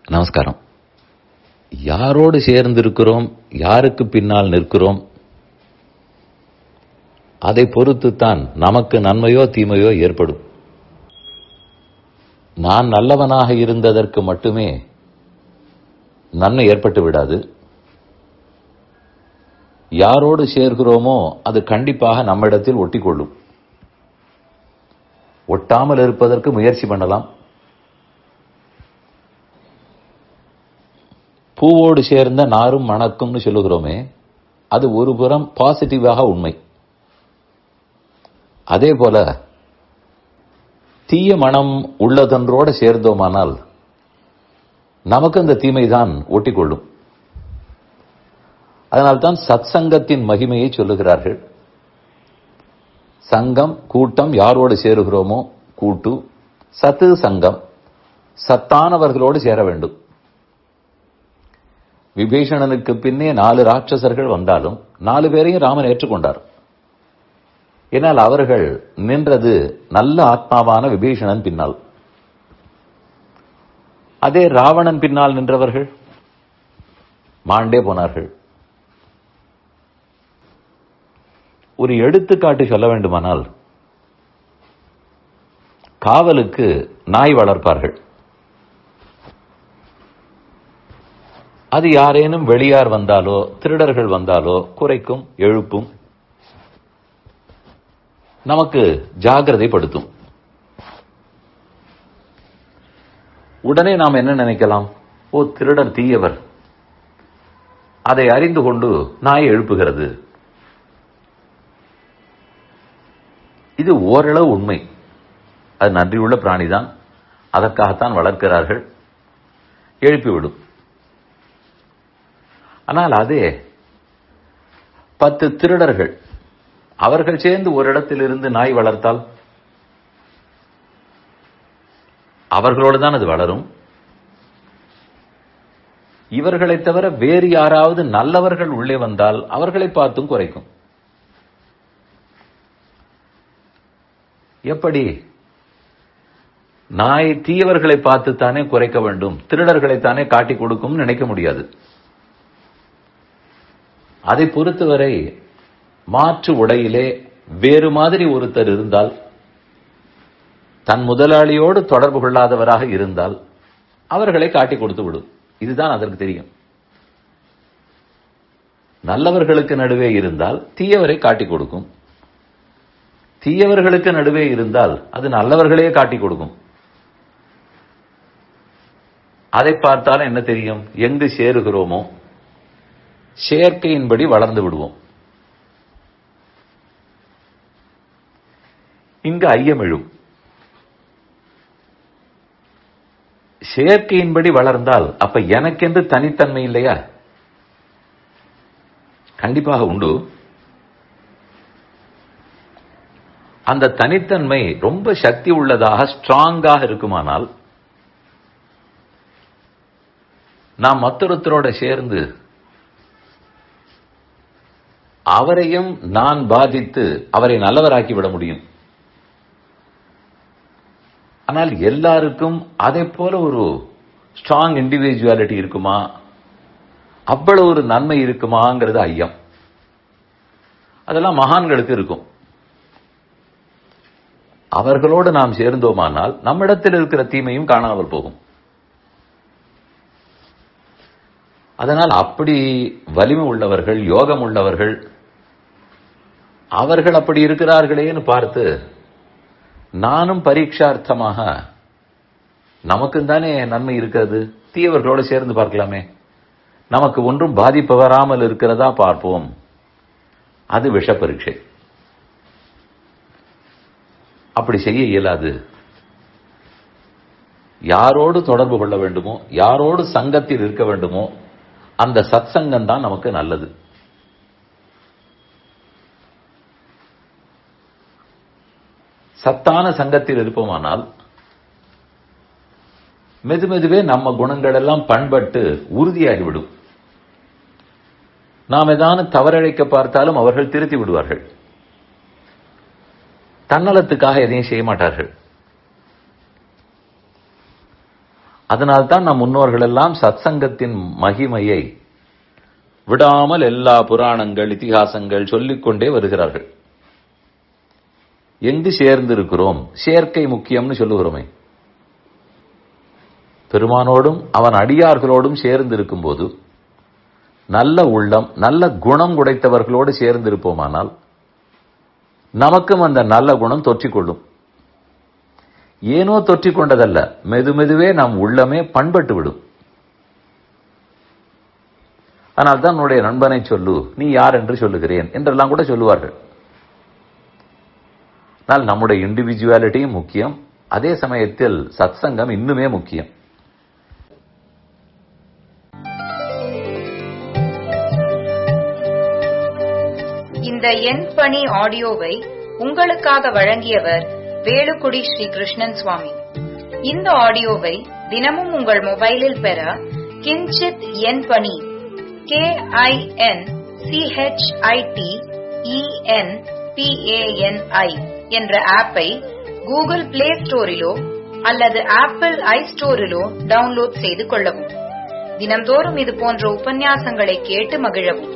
நமஸ்காரம். யாரோடு சேர்ந்திருக்கிறோம், யாருக்கு பின்னால் நிற்கிறோம், அதை பொறுத்துத்தான் நமக்கு நன்மையோ தீமையோ ஏற்படும். நான் நல்லவனாக இருந்ததற்கு மட்டுமே நன்மை ஏற்பட்டு விடாது. யாரோடு சேர்கிறோமோ அது கண்டிப்பாக நம்மிடத்தில் ஒட்டிக்கொள்ளும். ஒட்டாமல் இருப்பதற்கு முயற்சி பண்ணலாம். பூவோடு சேர்ந்த நாரும் மணக்கும்னு சொல்லுகிறோமே, அது ஒரு புறம் பாசிட்டிவாக உண்மை. அதே போல தீய மனம் உள்ளதொன்றோடு சேர்ந்தோமானால் நமக்கு அந்த தீமைதான் ஒட்டிக்கொள்ளும். அதனால்தான் சத் சங்கத்தின் மகிமையை சொல்லுகிறார்கள். சங்கம் கூட்டம், யாரோடு சேருகிறோமோ கூட்டு. சத்து சங்கம், சத்தானவர்களோடு சேர வேண்டும். விபீஷணனுக்கு பின்னே 4 ராட்சசர்கள் வந்தாலும் 4 பேரையும் ராமன் ஏற்றுக்கொண்டார். ஏனால் அவர்கள் நின்றது நல்ல ஆத்மாவான விபீஷணன் பின்னால். அதே ராவணன் பின்னால் நின்றவர்கள் மாண்டே போனார்கள். ஒரு எடுத்துக்காட்டு சொல்ல வேண்டுமானால், காவலுக்கு நாய் வளர்ப்பார்கள். அது யாரேனும் வெளியார் வந்தாலோ திருடர்கள் வந்தாலோ குறைக்கும், எழுப்பும், நமக்கு ஜாகிரதைப்படுத்தும். உடனே நாம் என்ன நினைக்கலாம்? ஓ, திருடர் தீயவர். அதை அறிந்து கொண்டு நாய் எழுப்புகிறது. இது ஓரளவு உண்மை. அது நன்றியுள்ள பிராணிதான், அதற்காகத்தான் வளர்க்கிறார்கள், எழுப்பிவிடும். ஆனால் அதே 10 திருடர்கள் அவர்கள் சேர்ந்து ஒரு இடத்தில் இருந்து நாய் வளர்த்தால் அவர்களோடு தான் அது வளரும். இவர்களை தவிர வேறு யாராவது நல்லவர்கள் உள்ளே வந்தால் அவர்களை பார்த்தும் குறைக்கும். எப்படி? நாய் தீயவர்களை பார்த்துத்தானே குறைக்க வேண்டும், திருடர்களைத்தானே காட்டி கொடுக்கும் நினைக்க முடியாது. அதை பொறுத்தவரை மாற்று உடையிலே வேறு மாதிரி ஒருத்தர் இருந்தால், தன் முதலாளியோடு தொடர்பு கொள்ளாதவராக இருந்தால் அவர்களை காட்டி கொடுத்து விடும். இதுதான் அதற்கு தெரியும். நல்லவர்களுக்கு நடுவே இருந்தால் தீயவரை காட்டி கொடுக்கும், தீயவர்களுக்கு நடுவே இருந்தால் அது நல்லவர்களே காட்டி கொடுக்கும். அதை பார்த்தால் என்ன தெரியும்? எங்கு சேருகிறோமோ சேர்க்கையின்படி வளர்ந்து விடுவோம். இங்கு ஐயம் எழும். சேர்க்கையின்படி வளர்ந்தால் அப்ப எனக்கென்று தனித்தன்மை இல்லையா? கண்டிப்பாக உண்டு. அந்த தனித்தன்மை ரொம்ப சக்தி உள்ளதாக, ஸ்ட்ராங்காக இருக்குமானால் நாம் மற்றொருத்தரோட சேர்ந்து அவரையும் நான் பாதித்து அவரை நல்லவராக்கி விட முடியும். ஆனால் எல்லாருக்கும் அதை போல ஒரு ஸ்ட்ராங் இண்டிவிஜுவாலிட்டி இருக்குமா, அவ்வளவு ஒரு நன்மை இருக்குமாங்கிறது ஐயம். அதெல்லாம் மகான்களுக்கு இருக்கும். அவர்களோடு நாம் சேர்ந்தோமானால் நம்மிடத்தில் இருக்கிற தீமையும் காணாமல் போகும். அதனால் அப்படி வலிமை உள்ளவர்கள், யோகம் உள்ளவர்கள், அவர்கள் அப்படி இருக்கிறார்களேன்னு பார்த்து நானும் பரீட்சார்த்தமாக நமக்கும் தானே நன்மை இருக்கிறது, தீயவர்களோடு சேர்ந்து பார்க்கலாமே, நமக்கு ஒன்றும் பாதிப்பு வராமல் இருக்கிறதா பார்ப்போம். அது விஷ பரீட்சை. அப்படி செய்ய இயலாது. யாரோடு தொடர்பு கொள்ள வேண்டுமோ, யாரோடு சங்கத்தில் இருக்க வேண்டுமோ அந்த சத் சங்கம் தான் நமக்கு நல்லது. சத்தான சங்கத்தில் இருப்போமானால் மெதுமெதுவே நம்ம குணங்கள் எல்லாம் பண்பட்டு உறுதியாகிவிடும். நாம் ஏதான தவறழைக்க பார்த்தாலும் அவர்கள் திருத்தி விடுவார்கள். தன்னலத்துக்காக எதையும் செய்ய மாட்டார்கள். அதனால்தான் நம் முன்னோர்கள் எல்லாம் சத்சங்கத்தின் மகிமையை விடாமல் எல்லா புராணங்கள் இதிகாசங்கள் சொல்லிக்கொண்டே வருகிறார்கள். எங்கு சேர்ந்து இருக்கிறோம்? சேர்க்கை முக்கியம்னு சொல்லுகிறோமே. பெருமானோடும் அவன் அடியார்களோடும் சேர்ந்து இருக்கும்போது நல்ல உள்ளம் நல்ல குணம் உடைத்தவர்களோடு சேர்ந்து இருப்போமானால் நமக்கும் அந்த நல்ல குணம் தொற்றிக்கொள்ளும். ஏனோ தொற்றிக்கொண்டதல்ல, மெதுமெதுவே நம் உள்ளமே பண்பட்டு விடும். ஆனால் தான் உன்னுடைய நண்பனை சொல்லு, நீ யார் என்று சொல்லுகிறேன் என்றெல்லாம் கூட சொல்லுவார்கள். ஆனால் நம்முடைய இண்டிவிஜுவாலிட்டியும் முக்கியம், அதே சமயத்தில் சத்சங்கம் இன்னுமே முக்கியம். இந்த என் பணி ஆடியோவை உங்களுக்காக வழங்கியவர் வேலுக்குடி ஸ்ரீ கிருஷ்ணன் சுவாமி. இந்த ஆடியோவை தினமும் உங்கள் மொபைலில் பெற கிஞ்சித் என் பணி KINCHITENPANI என்ற ஆப்பை கூகுள் பிளே ஸ்டோரிலோ அல்லது ஆப்பிள் ஐஸ்டோரிலோ டவுன்லோட் செய்து கொள்ளவும். தினம்தோறும் இது போன்ற உபன்யாசங்களை கேட்டு மகிழவும்.